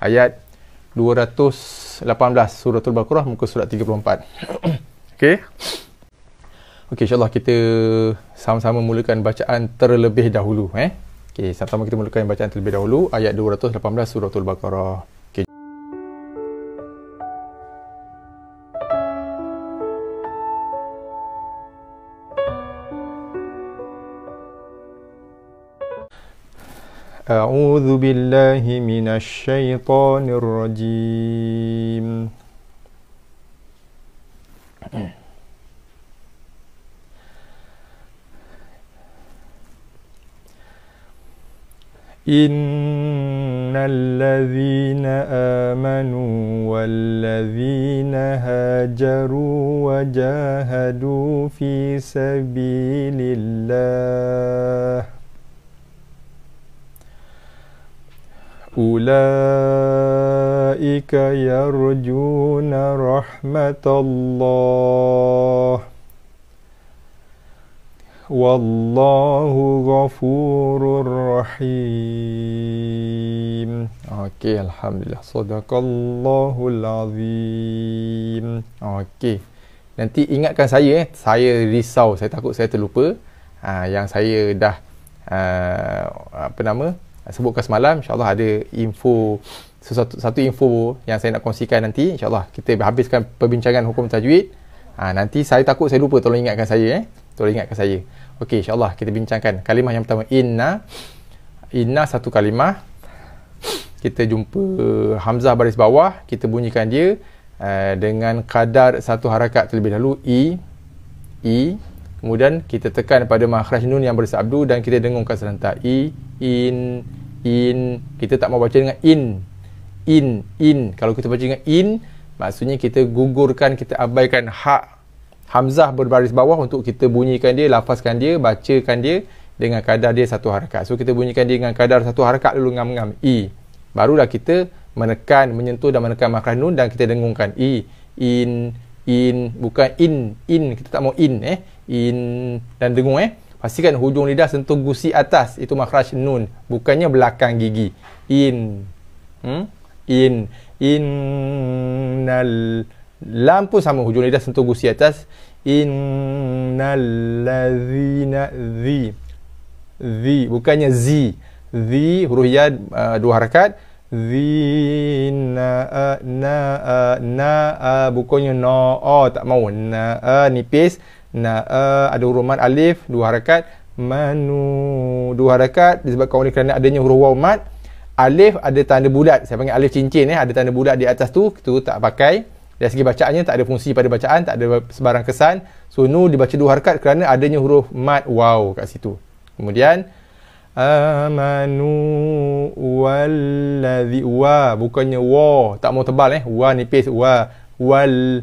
ayat 218 Suratul Baqarah muka surat 34. Okey. Okey, insya-Allah kita sama-sama mulakan bacaan terlebih dahulu Okey, sama-sama kita mulakan bacaan terlebih dahulu ayat 218 Suratul Baqarah. Okey. A'udzu billahi minasy syaithanir rajim. Innal ladzina amanu wal ladzina hajaru wa jahadu fi sabilillah ulaika yarjuna rahmatallah wallahu ghafurur rahim. Okey, alhamdulillah, sadaqallahul azim. Okey, nanti ingatkan saya saya risau, saya takut saya terlupa yang saya dah sebutkan semalam. InsyaAllah ada info, satu info yang saya nak kongsikan nanti. InsyaAllah kita habiskan perbincangan hukum tajwid. Nanti saya takut saya lupa, tolong ingatkan saya tolong ingatkan saya. Okey, insyaAllah kita bincangkan kalimah yang pertama, inna. Inna satu kalimah, kita jumpa hamzah baris bawah, kita bunyikan dia dengan kadar satu harakat terlebih dahulu, i. Kemudian kita tekan pada makhraj nun yang bersabdu dan kita dengungkan serentak, in. Kita tak mau baca dengan in. Kalau kita baca dengan in, maksudnya kita gugurkan, kita abaikan hak hamzah berbaris bawah untuk kita bunyikan dia, lafazkan dia, bacakan dia dengan kadar dia satu harakat. So kita bunyikan dia dengan kadar satu harakat dulu, ngam-ngam, i. Barulah kita menekan, menyentuh dan menekan makhraj nun dan kita dengungkan, in, bukan in. Kita tak mau in dan dengung pastikan hujung lidah sentuh gusi atas, itu makhraj nun, bukannya belakang gigi. Innal, lam pun sama, hujung lidah sentuh gusi atas. Innal ladzina, zi, bukannya zi, huruf ya dua harakat. Zina, bukannya na, tak mau, na, nipis. Ada huruf mad alif dua harakat, manu dua harakat, disebabkan oleh kerana adanya huruf waw mad. Alif ada tanda bulat, saya panggil alif cincin ada tanda bulat di atas tu tak pakai. Dari segi bacaannya tak ada fungsi pada bacaan, tak ada sebarang kesan. So nu dibaca dua harakat kerana adanya huruf mad waw kat situ. Kemudian amanu wallazi, wa, bukannya wa, tak mau tebal wa nipis, wa, wal,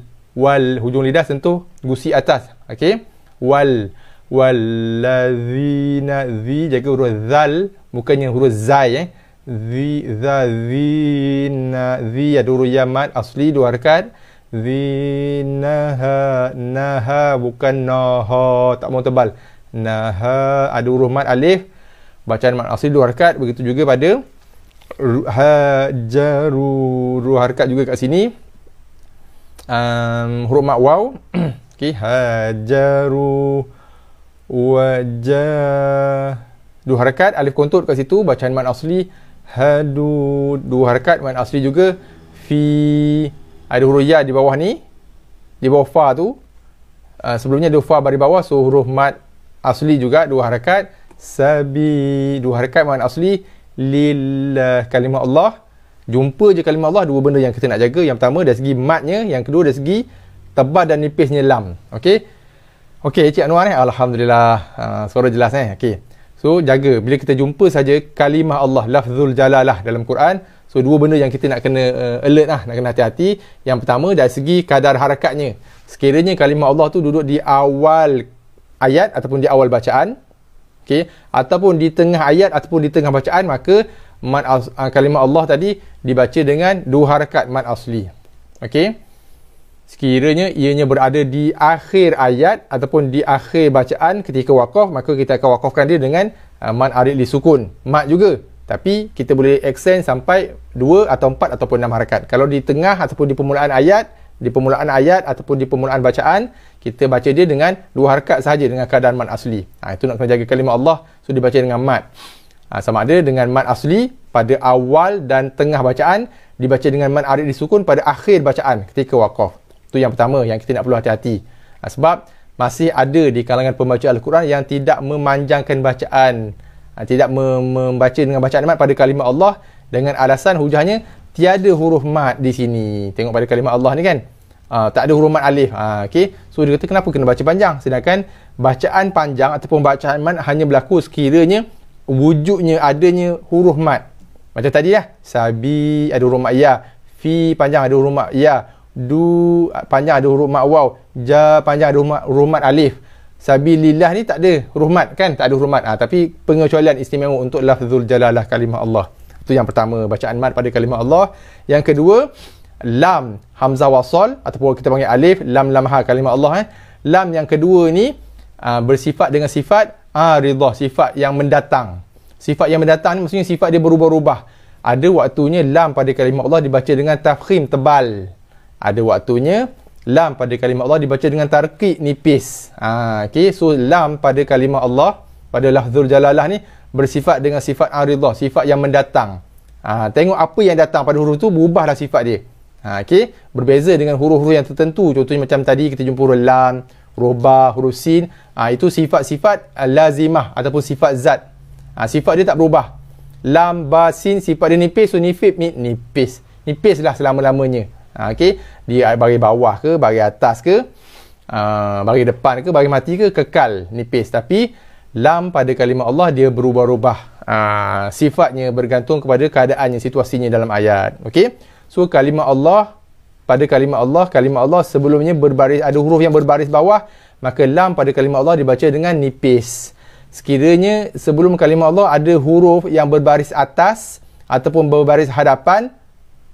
hujung lidah sentuh gusi atas. Okey, wallazina, zi, jaga huruf zal, bukannya huruf zai zina, zi ada huruf ya mad asli dua harakat. Zinaha, naha, bukan naha, tak mau tebal, naha ada huruf mad alif, bacaan mad asli dua harakat. Begitu juga pada hajaru, dua harakat juga kat sini. Huruf mad waw. Okey, hajaru, wajah, dua harakat, alif kontur kat situ, bacaan mad asli. Hadu, dua harakat, mad asli juga. Fi, ada huruf ya di bawah ni, di bawah fa tu. Sebelumnya ada fa baris bawah, so huruf mad asli juga dua harakat. Sabi, dua harakat, mad asli. Lillah, kalimah Allah. Jumpa je kalimah Allah, dua benda yang kita nak jaga. Yang pertama dari segi madnya, yang kedua dari segi tebal dan nipisnya lam. Okey, Cik Anwar alhamdulillah, suara jelas Okey. So jaga bila kita jumpa saja kalimah Allah, lafzul jalalah dalam Quran. So dua benda yang kita nak kena alert nak kena hati-hati. Yang pertama dari segi kadar harakatnya. Sekiranya kalimah Allah tu duduk di awal ayat ataupun di awal bacaan, okey, ataupun di tengah ayat ataupun di tengah bacaan, maka kalimah Allah tadi dibaca dengan dua harakat mad asli. Okey. Sekiranya ianya berada di akhir ayat ataupun di akhir bacaan ketika waqaf, maka kita akan waqafkan dia dengan mad arid li sukun. Mad juga Tapi kita boleh extend sampai 2 atau 4 ataupun 6 harakat. Kalau di tengah ataupun di permulaan ayat ataupun di permulaan bacaan, kita baca dia dengan 2 harakat sahaja dengan keadaan mad asli. Itu nak kena jaga kalimah Allah, so dibaca dengan mad. Sama ada dengan mad asli pada awal dan tengah bacaan, dibaca dengan mad arid disukun pada akhir bacaan ketika waqaf. Itu yang pertama yang kita nak perlu hati-hati. Sebab masih ada di kalangan pembaca Al-Quran yang tidak memanjangkan bacaan, tidak membaca dengan bacaan mad pada kalimah Allah dengan alasan hujahnya tiada huruf mad di sini. Tengok pada kalimah Allah ni kan, tak ada huruf mad alif. Okay. So dia kata kenapa kena baca panjang, sedangkan bacaan panjang ataupun bacaan mad hanya berlaku sekiranya wujudnya adanya huruf mad. Macam tadi lah, sabi ada huruf mad ya, fi panjang ada huruf mad ya, du panjang ada huruf mad waw, ja panjang ada huruf mad alif. Sabilillah ni tak ada huruf mad kan, tak ada huruf mad. Tapi pengecualian istimewa untuk lafzul jalalah kalimah Allah. Itu yang pertama, bacaan mad pada kalimah Allah. Yang kedua, lam hamzah wasal ataupun kita panggil alif lam lamha kalimah Allah. Lam yang kedua ni bersifat dengan sifat ridhah, sifat yang mendatang. Sifat yang mendatang ni maksudnya sifat dia berubah-ubah. Ada waktunya lam pada kalimah Allah dibaca dengan tafkhim, tebal. Ada waktunya lam pada kalimah Allah dibaca dengan tarqiq, nipis. Okay. So lam pada kalimah Allah pada lafzul jalalah ni bersifat dengan sifat ridhah, sifat yang mendatang. Tengok apa yang datang pada huruf tu, berubahlah sifat dia. Okay. Berbeza dengan huruf-huruf yang tertentu. Contohnya macam tadi kita jumpa huruf lam, huruf ba, huruf sin. Itu sifat-sifat lazimah ataupun sifat zat. Sifat dia tak berubah. Lam, ba, sin, sifat dia nipis. So nipis. Nipis lah selama-lamanya. Okay. Dia baris bawah ke, baris atas ke, baris depan ke, baris mati ke, kekal nipis. Tapi lam pada kalimah Allah dia berubah-ubah. Sifatnya bergantung kepada keadaannya, situasinya dalam ayat. Okay. So kalimah Allah, pada kalimah Allah sebelumnya berbaris, ada huruf yang berbaris bawah, maka lam pada kalimah Allah dibaca dengan nipis. Sekiranya sebelum kalimah Allah ada huruf yang berbaris atas ataupun berbaris hadapan,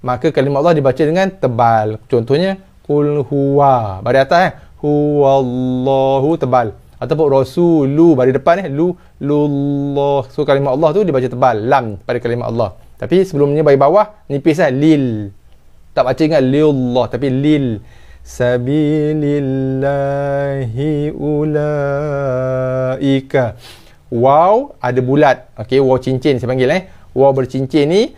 maka kalimah Allah dibaca dengan tebal. Contohnya qul huwa, baris atas huwallahu, tebal. Ataupun rasulu, baris depan lullah. So kalimah Allah tu dibaca tebal, lam pada kalimah Allah. Tapi sebelumnya baris bawah nipis lil. Tak baca ingat lillah tapi lil. Sabilillahi ulaika. Waw ada bulat. Okey, waw cincin saya panggil Waw bercincin ni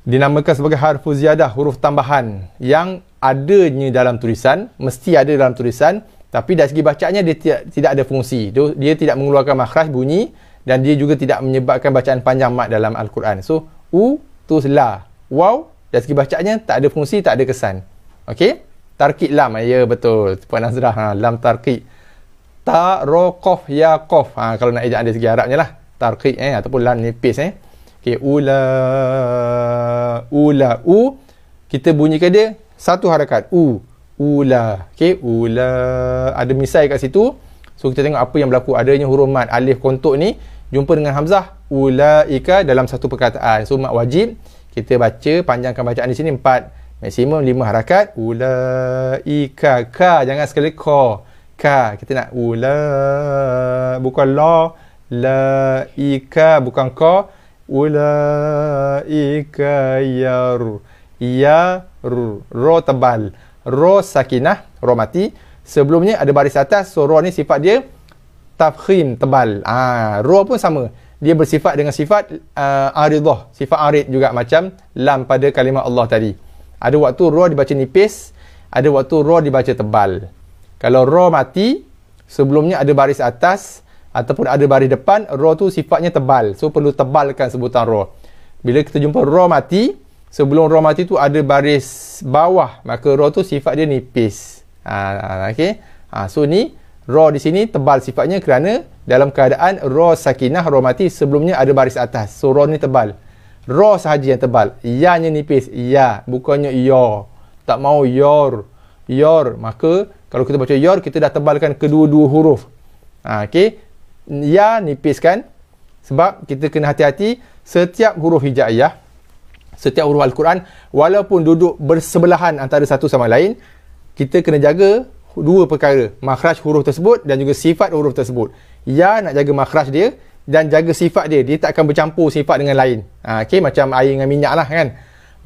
dinamakan sebagai harfu ziyadah, huruf tambahan yang adanya dalam tulisan, mesti ada dalam tulisan, tapi dari segi bacaannya dia tidak ada fungsi. Dia tidak mengeluarkan makhraj bunyi dan dia juga tidak menyebabkan bacaan panjang mad dalam Al-Quran. So tu la. Waw dari segi bacaannya tak ada fungsi, tak ada kesan. Okey? Tarqiq lam. Ya betul. Puan Nazrah, lam tarqiq. Ta, ro, qaf, ya, qaf. Kalau nak ejaan dari segi Arabnya lah. Tarqiq ataupun lam nipis Okey, ula, kita bunyikan dia satu harakat. Ula. Okey, ula. Ada misai kat situ. So kita tengok apa yang berlaku. Adanya huruf mad alif kontok ni jumpa dengan hamzah ulaika dalam satu perkataan. So mad wajib kita baca, panjangkan bacaan di sini 4, maksimum 5 harakat. Ulaika, ka jangan sekali ka. Kita nak bukan la, laika bukan ka. Ulaika ro tebal, ro sakinah, ro mati. Sebelumnya ada baris atas, so ro ni sifat dia tafkhim, tebal. Ro pun sama, dia bersifat dengan sifat aridhah, sifat arid juga macam lam pada kalimah Allah tadi. Ada waktu ro dibaca nipis, ada waktu ro dibaca tebal. Kalau ro mati, sebelumnya ada baris atas ataupun ada baris depan, ro tu sifatnya tebal. So perlu tebalkan sebutan ro. Bila kita jumpa ro mati, sebelum ro mati tu ada baris bawah, maka ro tu sifat dia nipis. Okey. So ni ro di sini tebal sifatnya kerana dalam keadaan ro sakinah, ro mati sebelumnya ada baris atas. So ro ni tebal. Ro sahaja yang tebal. Ya-nya nipis. Ya, bukannya ya. Tak mau yor. Maka kalau kita baca yor, kita dah tebalkan kedua-dua huruf. Okey. Ya nipiskan. Sebab kita kena hati-hati setiap huruf hijaiyah, setiap huruf Al-Quran walaupun duduk bersebelahan antara satu sama lain, kita kena jaga dua perkara, makhraj huruf tersebut dan juga sifat huruf tersebut. Ya nak jaga makhraj dia, dan jaga sifat dia. Dia tak akan bercampur sifat dengan lain. Okey, macam air dengan minyak lah kan.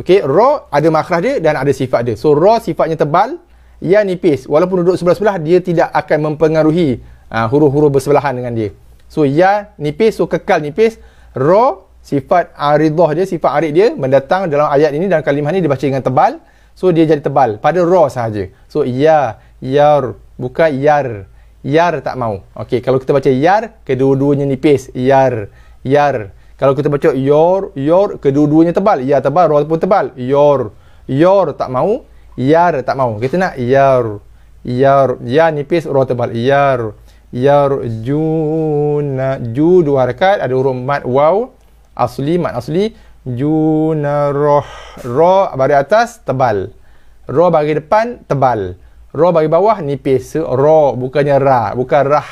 Okey, ra ada makhraj dia dan ada sifat dia. So ra sifatnya tebal, ya nipis. Walaupun duduk sebelah-sebelah, dia tidak akan mempengaruhi huruf-huruf bersebelahan dengan dia. So ya nipis, so kekal nipis. Ra sifat aridah dia, sifat arid dia mendatang dalam ayat ini dan kalimah ni dibaca dengan tebal. So dia jadi tebal pada ra sahaja. So ya, yar, bukan yar. Yar tak mau. Okey, kalau kita baca yar, kedua-duanya nipis. Yar, yar. Kalau kita baca yor, yor, kedua-duanya tebal. Ya tebal, ra pun tebal. Yor, yor tak mau. Yar tak mau. Kita nak yar, yar. Ya nipis, ra tebal. Yar, yar, juna. Ju dua harakat, ada huruf mad waw. Asli, mad asli. Juna roh. Ra bagi atas, tebal. Ra bagi depan, tebal. Ra bagi bawah, nipis. Ra, bukannya ra. Bukan rah.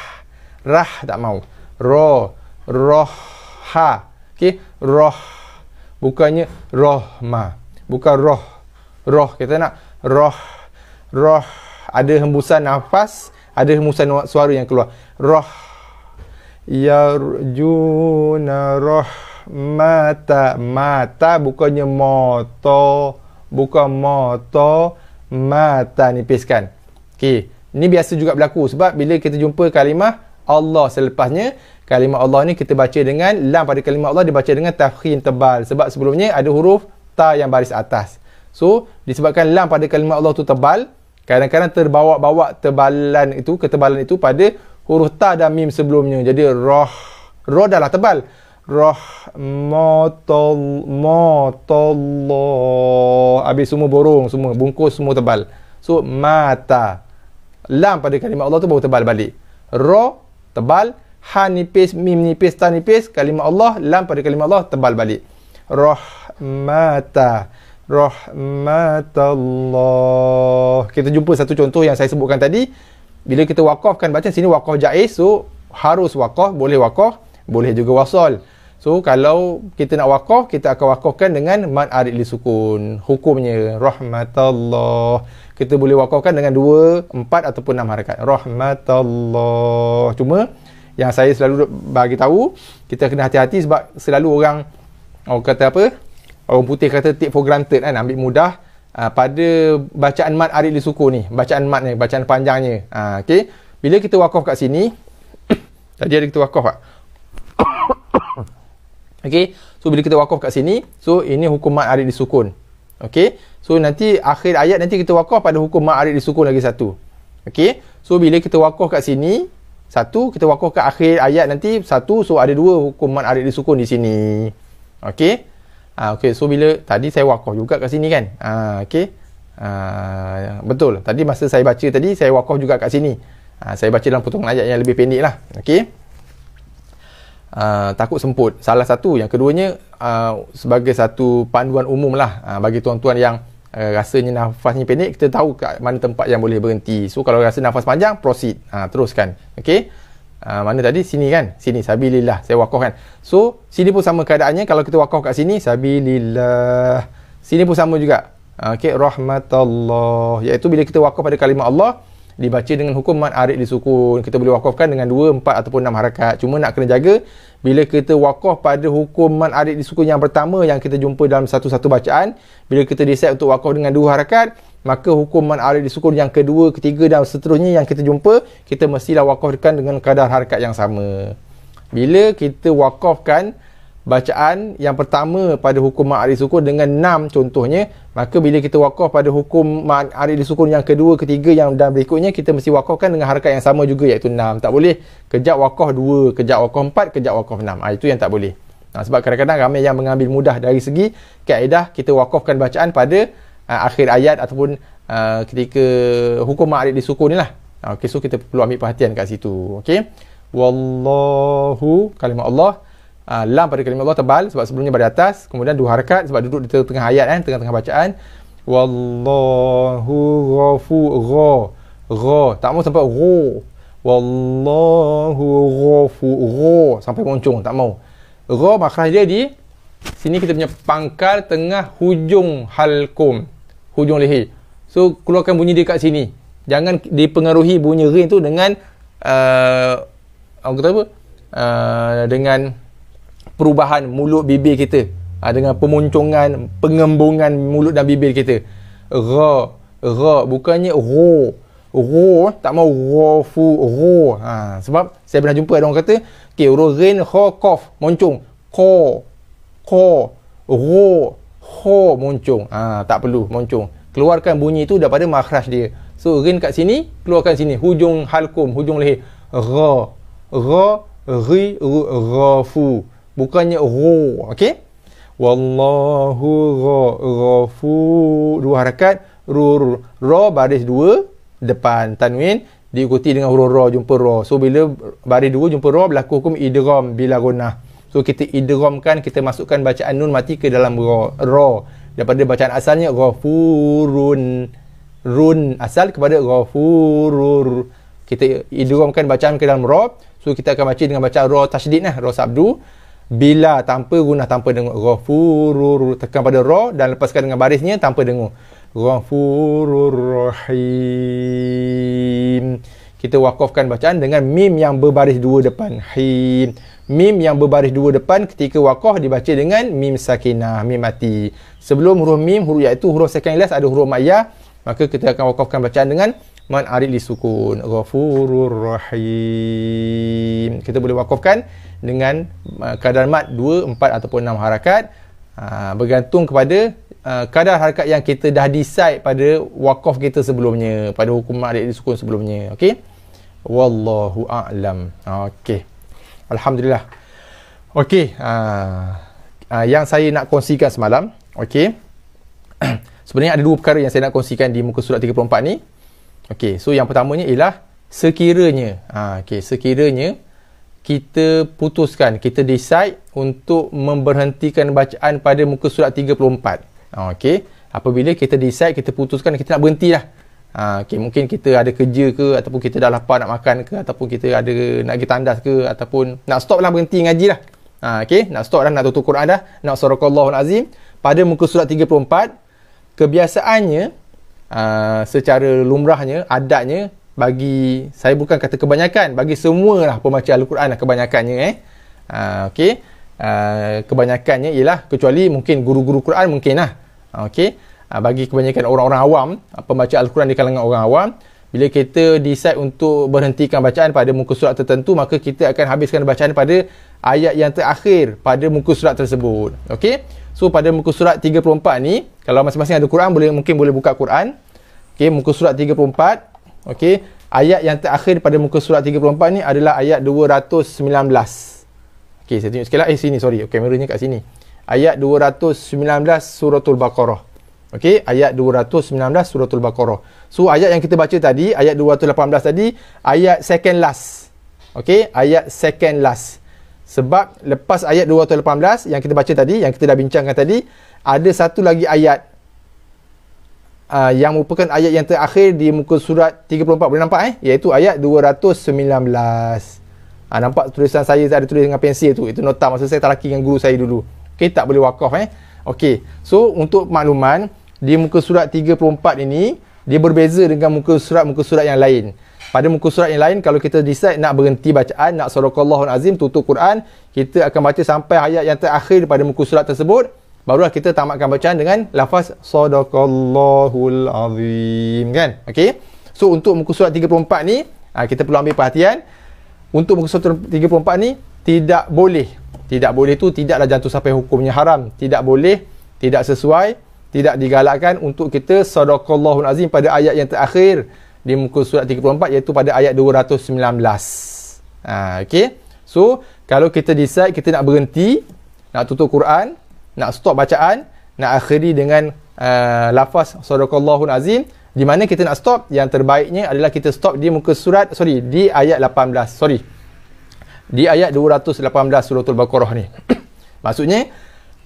Rah tak mau. Ra, roh, ha. Okey, roh. Bukannya rohma. Bukan roh. Roh, kita nak roh. Roh. Ada hembusan nafas, ada hembusan suara yang keluar. Roh. Yarjuna roh. Mata. Mata bukannya moto. Bukan moto. Mata, nipiskan. Okey, ni biasa juga berlaku sebab bila kita jumpa kalimah Allah selepasnya, kalimah Allah ni kita baca dengan lam pada kalimah Allah dibaca dengan tafkhim tebal sebab sebelumnya ada huruf ta yang baris atas. So disebabkan lam pada kalimah Allah tu tebal, kadang-kadang terbawa-bawa ketebalan itu pada huruf ta dan mim sebelumnya. Jadi roh, roh dah lah tebal. Rahmatullah. Habis semua borong, semua bungkus semua tebal. So mata. Lam pada kalimah Allah tu baru tebal balik. Ra tebal, ha nipis, mim nipis, ta nipis. Kalimah Allah, lam pada kalimah Allah tebal balik. Rahmata. Rahmatallah. Kita jumpa satu contoh yang saya sebutkan tadi. Bila kita wakafkan bacaan sini wakaf jaiz, so harus wakaf, boleh wakaf, boleh juga wasal. So kalau kita nak wakaf, kita akan wakafkan dengan mad arid li sukun. Hukumnya rahmatallah. Kita boleh wakafkan dengan 2, 4 ataupun 6 harakat. Rahmatallah. Cuma yang saya selalu bagi tahu, kita kena hati-hati sebab selalu orang kata apa? Orang putih kata take for granted kan, ambil mudah pada bacaan mad arid li sukun ni. Bacaan mad ni, bacaan panjangnya. Okey. Bila kita wakaf kat sini, tadi ada kita wakaf tak? Okey, so bila kita wakaf kat sini, so ini hukum mad arid disukun. Okey, so nanti akhir ayat nanti kita wakaf pada hukum mad arid disukun lagi satu. Okey, so bila kita wakaf kat sini satu, kita wakaf kat akhir ayat nanti satu, so ada 2 hukum mad arid disukun di sini. Okey, okey, so bila tadi saya wakaf juga kat sini kan. Okey, betul. Tadi masa saya baca tadi saya wakaf juga kat sini. Saya baca dalam potongan ayat yang lebih pendek lah. Okey. Takut semput. Salah satu. Yang keduanya sebagai satu panduan umum lah bagi tuan-tuan yang rasanya nafasnya pendek, kita tahu kat mana tempat yang boleh berhenti. So kalau rasa nafas panjang, proceed. Teruskan. Okey. Mana tadi? Sini kan? Sini. Sabilillah. Saya wakaf kan. So sini pun sama keadaannya. Kalau kita wakaf kat sini, sabilillah. Sini pun sama juga. Okey. Rahmatullah. Iaitu bila kita wakaf pada kalimah Allah, dibaca dengan hukum mad arid disukun. Kita boleh wakafkan dengan 2, 4 ataupun 6 harakat. Cuma nak kena jaga bila kita wakaf pada hukum mad arid disukun yang pertama yang kita jumpa dalam satu-satu bacaan, bila kita decide untuk wakaf dengan 2 harakat, maka hukum mad arid disukun yang kedua, ketiga dan seterusnya yang kita jumpa, kita mestilah wakafkan dengan kadar harakat yang sama. Bila kita wakafkan bacaan yang pertama pada hukum mad arid disukun dengan 6 contohnya, maka bila kita wakaf pada hukum mad arid disukun yang kedua, ketiga yang dan berikutnya, kita mesti wakafkan dengan harakat yang sama juga iaitu 6. Tak boleh kejap wakaf 2, kejap wakaf 4, kejap wakaf 6. Itu yang tak boleh. Sebab kadang-kadang ramai yang mengambil mudah dari segi kaedah kita wakafkan bacaan pada akhir ayat ataupun ketika hukum mad arid disukun ni lah. Okey, so kita perlu ambil perhatian kat situ. Okey. Wallahu, kalimah Allah. Lam pada kalimah Allah tebal sebab sebelumnya pada atas, kemudian 2 harakat sebab duduk di tengah ayat kan, tengah-tengah bacaan. Wallahu ghafur, gha tak mau sampai gha. Wallahu ghafur, sampai moncong tak mau. Gha makhraj dia di sini, kita punya pangkal tengah hujung halkum, hujung leher. So keluarkan bunyi dia kat sini. Jangan dipengaruhi bunyi rin tu dengan orang kata apa? dengan perubahan mulut bibir kita, dengan pemuncongan, pengembungan mulut dan bibir kita. Ra bukannya ro, tak mau rafu ro. Sebab saya pernah jumpa ada orang kata okey, huruf ghin, kha, qaf moncong, ko ro ho moncong. Tak perlu moncong, keluarkan bunyi itu daripada makhraj dia. So ghin kat sini, keluarkan sini hujung halkum, hujung leher. Ra ri rafu, bukannya ro. Okey, wallahu ghafur, 2 harakat, ra baris 2 depan tanwin diikuti dengan huruf ra, jumpa ra. So bila baris 2 jumpa ra, berlaku hukum idgham bila gunnah. So kita idghamkan, kita masukkan bacaan nun mati ke dalam ra daripada bacaan asalnya ghafurun, run asal kepada ghafurur. Kita idghamkan bacaan ke dalam ra. So kita akan baca dengan bacaan ra tasydid, ra sabdu, bila tanpa gunnah, tanpa dengung, ghafurur, tekan pada ra dan lepaskan dengan barisnya tanpa dengung, ghafurur rahim. Kita wakafkan bacaan dengan mim yang berbaris 2 depan, him. Mim yang berbaris 2 depan ketika wakaf dibaca dengan mim sakinah, mim mati. Sebelum huruf mim, huruf iaitu huruf second last ada huruf mayyah, maka kita akan wakafkan bacaan dengan man arid li sukun, ghafurur rahim. Kita boleh wakafkan dengan kadar mat 2, 4 ataupun 6 harakat, bergantung kepada kadar harakat yang kita dah decide pada wakaf kita sebelumnya, pada hukum arid li sukun sebelumnya. Okey, wallahu a'lam. Okey, alhamdulillah. Okey, yang saya nak kongsikan semalam, okey, sebenarnya ada 2 perkara yang saya nak kongsikan di muka surat 34 ni. Okey, so yang pertamanya ialah sekiranya sekiranya kita putuskan, kita decide untuk memberhentikan bacaan pada muka surat 34. Okey, apabila kita decide, kita putuskan kita nak berhenti dah. Okey, mungkin kita ada kerja ke, ataupun kita dah lapar nak makan ke, ataupun kita ada nak pergi tandas ke, ataupun nak stop lah, berhenti ngaji lah. Okey, nak stop dah, nak tutup Quran dah, nak sadaqallahul azim pada muka surat 34. Kebiasaannya, secara lumrahnya, adatnya, bagi saya bukan kata kebanyakan, bagi semualah pembaca Al-Quran lah kebanyakannya okey, kebanyakannya ialah, kecuali mungkin guru-guru Quran mungkin lah, okey, bagi kebanyakan orang-orang awam, pembaca Al-Quran di kalangan orang awam, bila kita decide untuk berhentikan bacaan pada muka surat tertentu, maka kita akan habiskan bacaan pada ayat yang terakhir pada muka surat tersebut. Okey, so pada muka surat 34 ni, kalau masing-masing ada Quran, mungkin boleh buka Quran. Okey, muka surat 34. Okey, ayat yang terakhir pada muka surat 34 ni adalah ayat 219. Okey, saya tunjuk sikit lah. Sini, sorry. Kameranya kat sini. Ayat 219 suratul Baqarah. Okey, ayat 219 suratul Baqarah. So, ayat yang kita baca tadi, ayat 218 tadi, ayat second last. Okey, ayat second last. Sebab lepas ayat 218 yang kita baca tadi, yang kita dah bincangkan tadi, ada satu lagi ayat yang merupakan ayat yang terakhir di muka surat 34. Boleh nampak iaitu ayat 219. Nampak tulisan saya ada tulis dengan pensil tu, itu nota masa saya talaki dengan guru saya dulu. Okey, tak boleh wakaf Okey, so untuk makluman, di muka surat 34 ini dia berbeza dengan muka surat yang lain. Pada muka surat yang lain, kalau kita decide nak berhenti bacaan, nak sadaqallahul azim, tutup Quran, kita akan baca sampai ayat yang terakhir pada muka surat tersebut, barulah kita tamatkan bacaan dengan lafaz sadaqallahul azim, kan? Okey. So untuk muka surat 34 ni, kita perlu ambil perhatian. Untuk muka surat 34 ni tidak boleh tu tidaklah jatuh sampai hukumnya haram. Tidak boleh, tidak sesuai, tidak digalakkan untuk kita sadaqallahul azim pada ayat yang terakhir di muka surat 34, iaitu pada ayat 219. Okey. So kalau kita decide kita nak berhenti, nak tutup Quran, nak stop bacaan, nak akhiri dengan lafaz sadaqallahul azim, di mana kita nak stop, yang terbaiknya adalah kita stop di muka surat, di ayat 18, di ayat 218 suratul Baqarah ni. Maksudnya,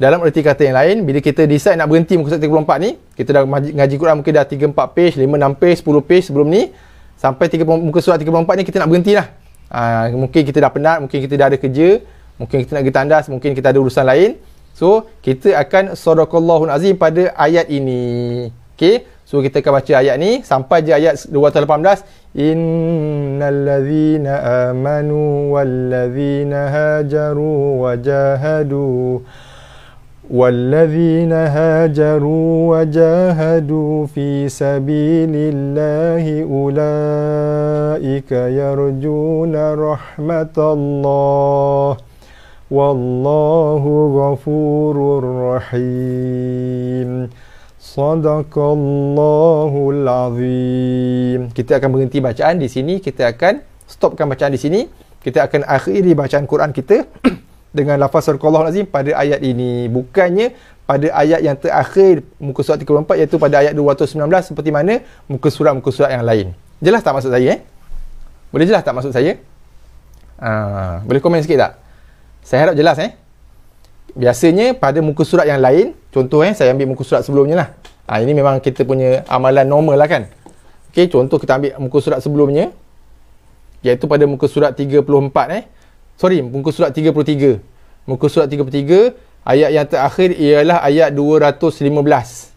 dalam erti kata yang lain, bila kita decide nak berhenti muka surat 34 ni, kita dah ngaji Quran mungkin dah 3-4 page, 5-6 page, 10 page sebelum ni, sampai muka surat 34 ni kita nak berhenti lah. Mungkin kita dah penat, mungkin kita dah ada kerja, mungkin kita nak pergi tandas, mungkin kita ada urusan lain. So, kita akan sadaqallahul azim pada ayat ini. Okey. So kita akan baca ayat ni sampai je ayat 218. Innallazina amanu wallazina hajaru wajahadu والذين هاجروا وجاهدوا في سبيل الله أولئك يرجون رحمة الله والله غفور رحيم Sadaqallahul azim. Kita akan berhenti bacaan di sini, kita akan stopkan bacaan di sini. Kita akan akhiri bacaan Quran kita dengan lafaz Sadaqallahul azim pada ayat ini, bukannya pada ayat yang terakhir muka surat 34, iaitu pada ayat 219 seperti mana muka surat yang lain. Jelas tak maksud saya? Boleh jelas tak maksud saya? Boleh komen sikit tak? Saya harap jelas. Biasanya pada muka surat yang lain, contoh saya ambil muka surat sebelumnya lah. Ini memang kita punya amalan normal lah kan. Okey, contoh kita ambil muka surat sebelumnya, iaitu pada muka surat 34 muka surat 33. Muka surat 33, ayat yang terakhir ialah ayat 215.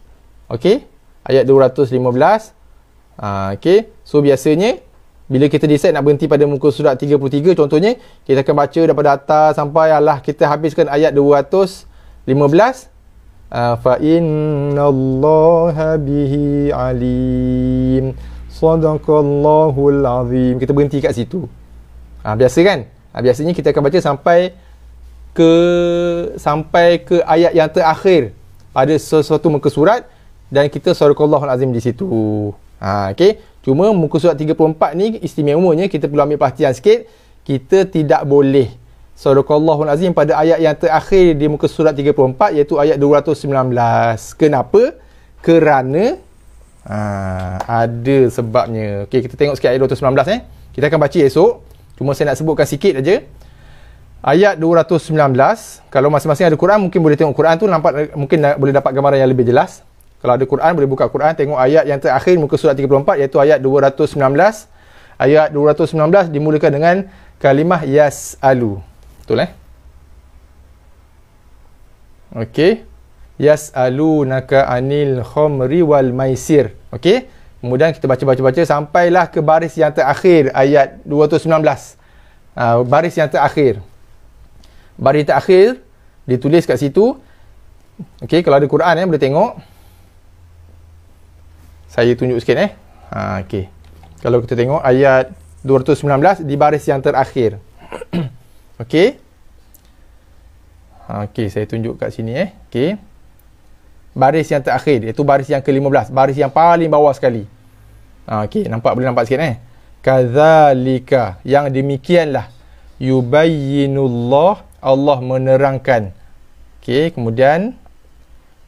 Okey, ayat 215. Okey, so biasanya bila kita decide nak berhenti pada muka surat 33 contohnya, kita akan baca daripada atas sampai kita habiskan ayat 215. Fa innallaha bihi alim. Sadaqallahul azim. Kita berhenti kat situ. Biasa kan? Biasanya kita akan baca sampai ke ayat yang terakhir pada sesuatu muka surat dan kita sadaqallahul azim di situ. Okey. Cuma muka surat 34 ni istimewanya kita perlu ambil perhatian sikit. Kita tidak boleh Sadaqallahul azim pada ayat yang terakhir di muka surat 34, iaitu ayat 219. Kenapa? Kerana ada sebabnya. Okey, kita tengok sikit ayat 219 Kita akan baca esok. Cuma saya nak sebutkan sikit aja. Ayat 219, kalau masing-masing ada Quran mungkin boleh tengok Quran tu, nampak mungkin boleh dapat gambaran yang lebih jelas. Kalau ada Quran, boleh buka Quran, tengok ayat yang terakhir muka surat 34, iaitu ayat 219. Ayat 219 dimulakan dengan kalimah yas'alu. Betul Okey. Yas'alunaka anil khamri wal maisir. Okey. Kemudian kita baca sampailah ke baris yang terakhir ayat 219. Baris yang terakhir. Baris terakhir ditulis kat situ. Okey, kalau ada Quran boleh tengok. Saya tunjuk sikit okey. Kalau kita tengok ayat 219 di baris yang terakhir. Okey. Okey, saya tunjuk kat sini Okey. Baris yang terakhir, iaitu baris yang ke-15, baris yang paling bawah sekali. Okey, boleh nampak sikit Kadzalika, yang demikianlah, yubayyinullah, Allah menerangkan. Okey, kemudian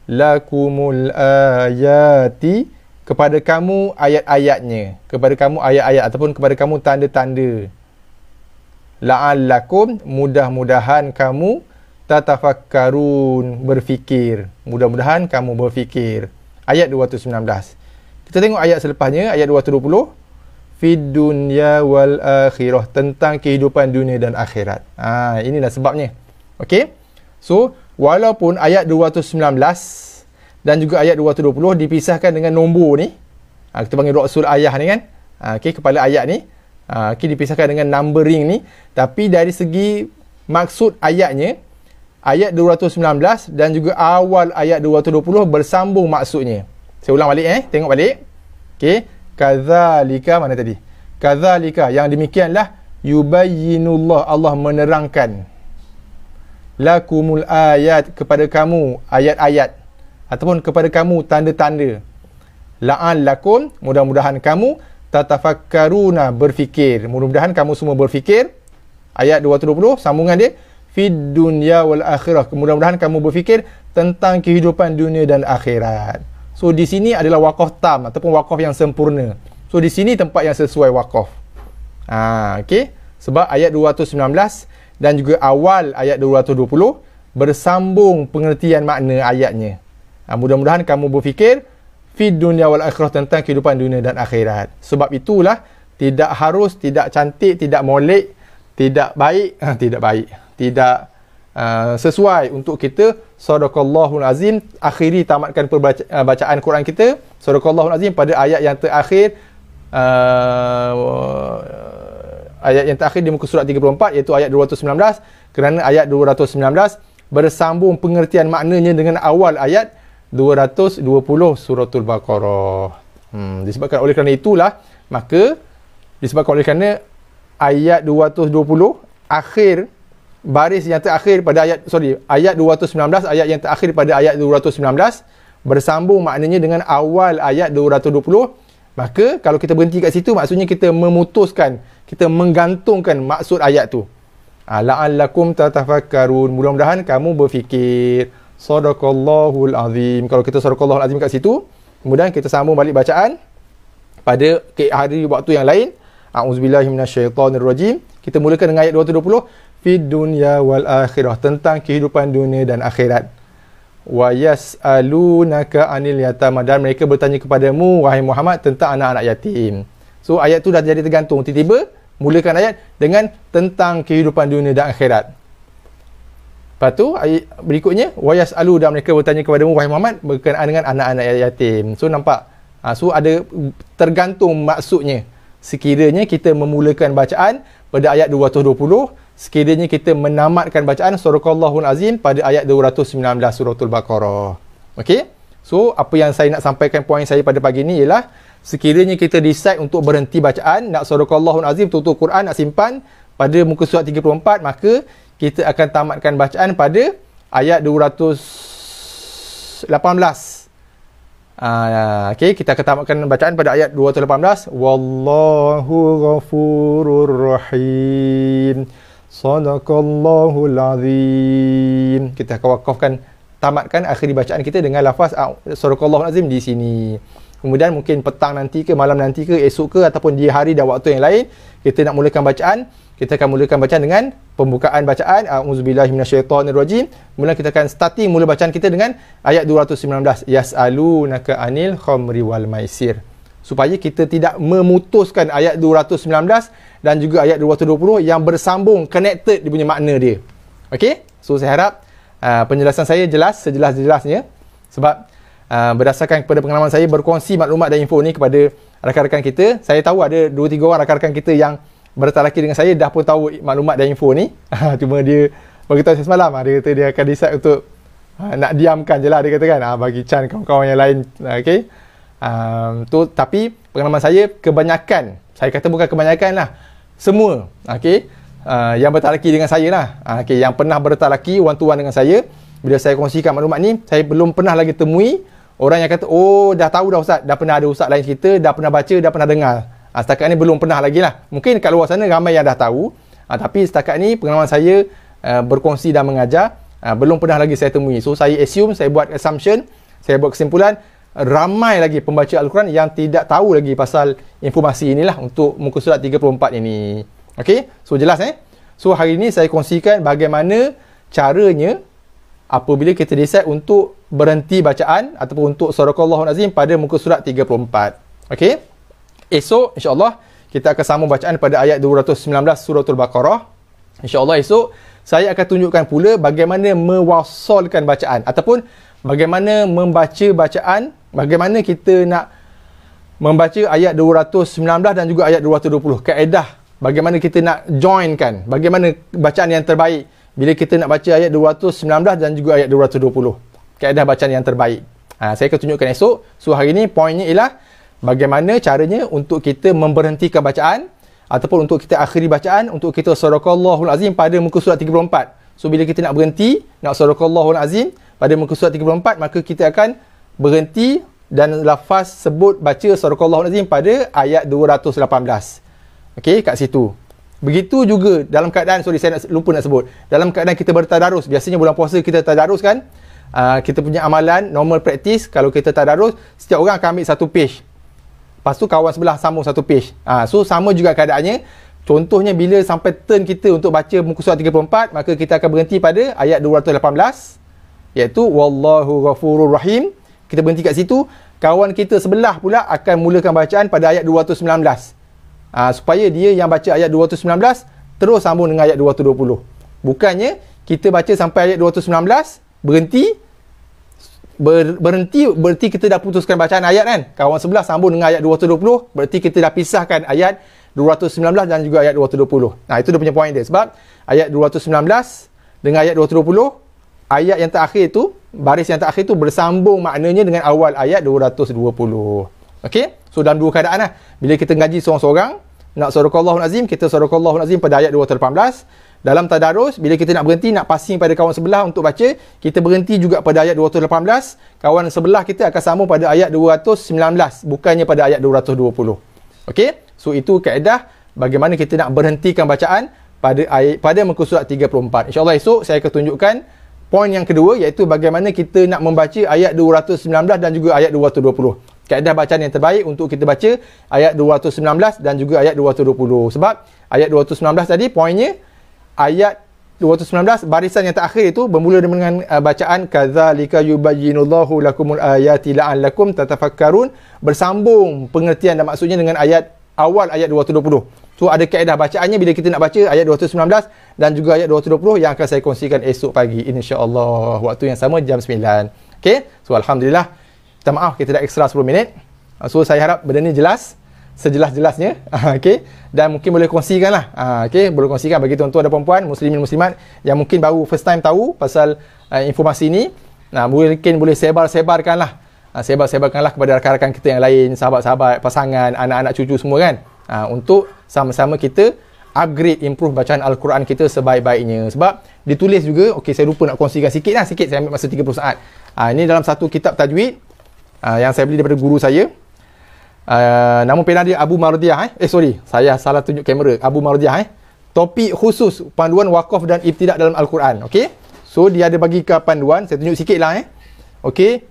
lakumul ayati, kepada kamu ayat-ayatnya, kepada kamu ayat-ayat ataupun kepada kamu tanda-tanda. La'allakum, mudah-mudahan kamu tatafakkarun, berfikir. Mudah-mudahan kamu berfikir. Ayat 219. Kita tengok ayat selepasnya, ayat 220. Fid dunya wal akhirah, tentang kehidupan dunia dan akhirat. Inilah sebabnya. Okey. So, walaupun ayat 219 dan juga ayat 220 dipisahkan dengan nombor ni. Kita panggil ra'sul ayah ni kan. Okey, kepala ayat ni. Okey, dipisahkan dengan numbering ni. Tapi dari segi maksud ayatnya, ayat 219 dan juga awal ayat 220 bersambung maksudnya. Saya ulang balik tengok balik. Okey, kadzalika, mana tadi? Kadzalika, yang demikianlah, yubayyinullah, Allah menerangkan. Lakumul ayat, kepada kamu ayat-ayat ataupun kepada kamu tanda-tanda. La'allakum, mudah-mudahan kamu tatafakkaruna, berfikir. Mudah-mudahan kamu semua berfikir. Ayat 220 sambungan dia, fid dunya wal akhirah, mudah-mudahan kamu berfikir tentang kehidupan dunia dan akhirat. So di sini adalah waqaf tam ataupun waqaf yang sempurna. So di sini tempat yang sesuai waqaf. Okey, sebab ayat 219 dan juga awal ayat 220 bersambung pengertian makna ayatnya. Mudah-mudahan kamu berfikir fid dunya wal akhirah, tentang kehidupan dunia dan akhirat. Sebab itulah tidak harus, tidak cantik, tidak molek, tidak baik, tidak sesuai untuk kita Sadaqallahul Azim. Akhiri tamatkan bacaan Quran kita Sadaqallahul Azim pada ayat yang terakhir, ayat yang terakhir di muka surat 34, iaitu ayat 219, kerana ayat 219 bersambung pengertian maknanya dengan awal ayat 220 suratul Baqarah. Disebabkan oleh kerana itulah, maka disebabkan oleh kerana ayat 220 akhir baris yang terakhir pada ayat 219, ayat yang terakhir pada ayat 219 bersambung maknanya dengan awal ayat 220. Maka kalau kita berhenti kat situ, maksudnya kita memutuskan, kita menggantungkan maksud ayat tu. La'allakum tatafakkarun, mudah-mudahan kamu berfikir. Sadaqallahul Azim. Kalau kita Sadaqallahul Azim kat situ, kemudian kita sambung balik bacaan pada hari waktu yang lain. A'udzubillahi minasyaitonirrajim. Kita mulakan dengan ayat 220. Fid dunya wal akhirah, tentang kehidupan dunia dan akhirat. Wa yas'alunaka 'anil yatama, dan mereka bertanya kepadamu wahai Muhammad tentang anak-anak yatim. So ayat tu dah jadi tergantung. Tiba-tiba mulakan ayat dengan tentang kehidupan dunia dan akhirat. Lepas tu ayat berikutnya wa yas'alu, dan mereka bertanya kepadamu wahai Muhammad berkenaan dengan anak-anak yatim. So nampak, so ada tergantung maksudnya. Sekiranya kita memulakan bacaan pada ayat 220, sekiranya kita menamatkan bacaan Sadaqallahul Azim pada ayat 219 suratul Baqarah. Okey? So, apa yang saya nak sampaikan, poin saya pada pagi ni ialah, sekiranya kita decide untuk berhenti bacaan, nak Sadaqallahul Azim, tutup Quran, nak simpan pada muka surat 34, maka kita akan tamatkan bacaan pada ayat 218. Okey, kita akan tamatkan bacaan pada ayat 218. Wallahu ghafurur rahim. Sadaqallahul Azim. Kita akan wakafkan, tamatkan akhiri bacaan kita dengan lafaz Sadaqallahul Azim di sini. Kemudian mungkin petang nanti ke, malam nanti ke, esok ke, ataupun di hari dan waktu yang lain, kita nak mulakan bacaan, kita akan mulakan bacaan dengan pembukaan bacaan A'udzubillahi minasyaitonirrajim. Kemudian kita akan starting mula bacaan kita dengan ayat 219, yas'alunaka 'anil khamri wal maisir, supaya kita tidak memutuskan ayat 219 dan juga ayat 220 yang bersambung, connected dia punya makna dia. Okey? So saya harap penjelasan saya jelas, sejelas-jelasnya, sebab berdasarkan kepada pengalaman saya berkongsi maklumat dan info ni kepada rakan-rakan kita, saya tahu ada 2-3 orang rakan-rakan kita yang bertalaki dengan saya dah pun tahu maklumat dan info ni. Cuma dia beritahu saya semalam, dia kata dia akan decide untuk nak diamkan je lah, dia kata kan, bagi Chan kawan-kawan yang lain. Okey? Tapi pengalaman saya, kebanyakan, saya kata bukan kebanyakan lah, semua, okey, yang bertalaki dengan saya lah, okey, yang pernah bertalaki one to one dengan saya, bila saya kongsikan maklumat ni, saya belum pernah lagi temui orang yang kata, oh dah tahu dah Ustaz, dah pernah ada Ustaz lain cerita, dah pernah baca, dah pernah dengar. Setakat ni belum pernah lagi lah. Mungkin kat luar sana ramai yang dah tahu, tapi setakat ni pengalaman saya berkongsi dan mengajar, belum pernah lagi saya temui. So saya assume, saya buat assumption, saya buat kesimpulan, ramai lagi pembaca Al-Quran yang tidak tahu lagi pasal informasi inilah untuk muka surat 34 ini. Okey? So jelas So hari ini saya kongsikan bagaimana caranya apabila kita decide untuk berhenti bacaan ataupun untuk Sadaqallahul Azim pada muka surat 34. Okey? Esok insya-Allah kita akan sambung bacaan pada ayat 219 suratul Baqarah. Insya-Allah esok saya akan tunjukkan pula bagaimana mewasalkan bacaan ataupun bagaimana membaca bacaan, bagaimana kita nak membaca ayat 219 dan juga ayat 220. Kaedah bagaimana kita nak joinkan, bagaimana bacaan yang terbaik bila kita nak baca ayat 219 dan juga ayat 220. Kaedah bacaan yang terbaik. Saya akan tunjukkan esok. So hari ini poinnya ialah bagaimana caranya untuk kita memberhentikan bacaan ataupun untuk kita akhiri bacaan, untuk kita Sadaqallahul Azim pada muka surat 34. So bila kita nak berhenti, nak Sadaqallahul Azim pada muka surat 34, maka kita akan berhenti dan lafaz sebut baca Sadaqallahul Azim pada ayat 218. Okey, kat situ. Begitu juga dalam keadaan, saya lupa nak sebut, dalam keadaan kita bertadarus, biasanya bulan puasa kita tadarus kan, kita punya amalan, normal practice, kalau kita tadarus, setiap orang akan ambil satu page. Lepas tu kawan sebelah sambung satu page. So sama juga keadaannya. Contohnya bila sampai turn kita untuk baca muka surat 34, maka kita akan berhenti pada ayat 218, iaitu Wallahu Ghafurur Rahim. Kita berhenti kat situ. Kawan kita sebelah pula akan mulakan bacaan pada ayat 219. Supaya dia yang baca ayat 219 terus sambung dengan ayat 220. Bukannya kita baca sampai ayat 219, berhenti kita dah putuskan bacaan ayat kan. Kawan sebelah sambung dengan ayat 220, berarti kita dah pisahkan ayat 219 dan juga ayat 220. Nah, itu dia punya point dia. Sebab ayat 219 dengan ayat 220, ayat yang terakhir itu, baris yang terakhir itu bersambung maknanya dengan awal ayat 220. Okey? So, dalam dua keadaan lah. Bila kita ngaji seorang-seorang, nak sadaqallahul azim, kita sadaqallahul azim pada ayat 218. Dalam tadarus, bila kita nak berhenti, nak passing pada kawan sebelah untuk baca, kita berhenti juga pada ayat 218. Kawan sebelah kita akan sambung pada ayat 219, bukannya pada ayat 220. Okey? So, itu kaedah bagaimana kita nak berhentikan bacaan pada muka surat 34. InsyaAllah esok saya akan tunjukkan poin yang kedua, iaitu bagaimana kita nak membaca ayat 219 dan juga ayat 220. Kaedah bacaan yang terbaik untuk kita baca ayat 219 dan juga ayat 220. Sebab ayat 219 tadi poinnya, ayat 219 barisan yang terakhir itu bermula dengan bacaan kadzalika yubayyinullahu lakumul ayati la'allakum tatafakkarun, bersambung pengertian dan maksudnya dengan ayat awal ayat 220. So ada kaedah bacaannya bila kita nak baca ayat 219 dan juga ayat 220 yang akan saya kongsikan esok pagi insya-Allah, waktu yang sama jam 9. Okey, so alhamdulillah. Minta maaf kita dah ekstra 10 minit. So saya harap benda ni jelas, sejelas-jelasnya. Okey, dan mungkin boleh kongsikan lah. Okey, boleh kongsikan bagi tuan-tuan dan puan-puan, muslimin muslimat yang mungkin baru first time tahu pasal informasi ni. Nah, mungkin boleh sebar-sebarkan lah. Sebar-sebarkanlah kepada rakan-rakan kita yang lain, sahabat-sahabat, pasangan, anak-anak cucu semua kan. Untuk sama-sama kita upgrade, improve bacaan Al-Quran kita sebaik-baiknya. Sebab ditulis juga, okey saya lupa nak kongsikan sikit saya ambil masa 30 saat. Ini dalam satu kitab tajwid yang saya beli daripada guru saya. Nama pena dia Abu Mardiah. Saya salah tunjuk kamera. Abu Mardiah. Topik khusus panduan wakaf dan ibtidak dalam Al-Quran. Okey. So dia ada bagi ke panduan. Saya tunjuk sikit lah. Okey.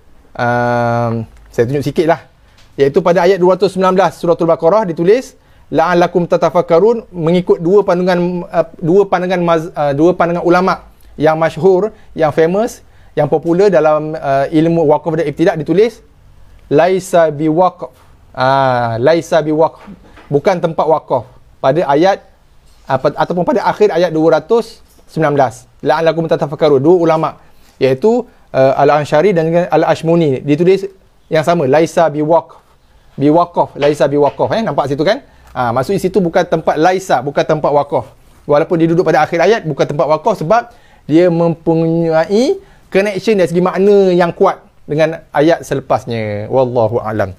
Saya tunjuk sikit lah. Iaitu pada ayat 219 surah Al-Baqarah ditulis la'allakum tatafakkarun, mengikut dua pandangan ulama yang masyhur, yang famous, yang popular dalam ilmu wakaf dan ibtidak, ditulis laisa biwaqf. Laisa biwaqf, bukan tempat wakaf, pada ayat ataupun pada akhir ayat 219. La'allakum tatafakkarun, dua ulama iaitu Al-Ansyari dan Al-Ashmuni ditulis yang sama, laisa biwaqf, laisa biwaqf. Nampak situ kan? Maksudnya situ bukan tempat laisa, bukan tempat wakaf. Walaupun dia duduk pada akhir ayat, bukan tempat wakaf sebab dia mempunyai connection dari segi makna yang kuat dengan ayat selepasnya. Wallahu a'lam.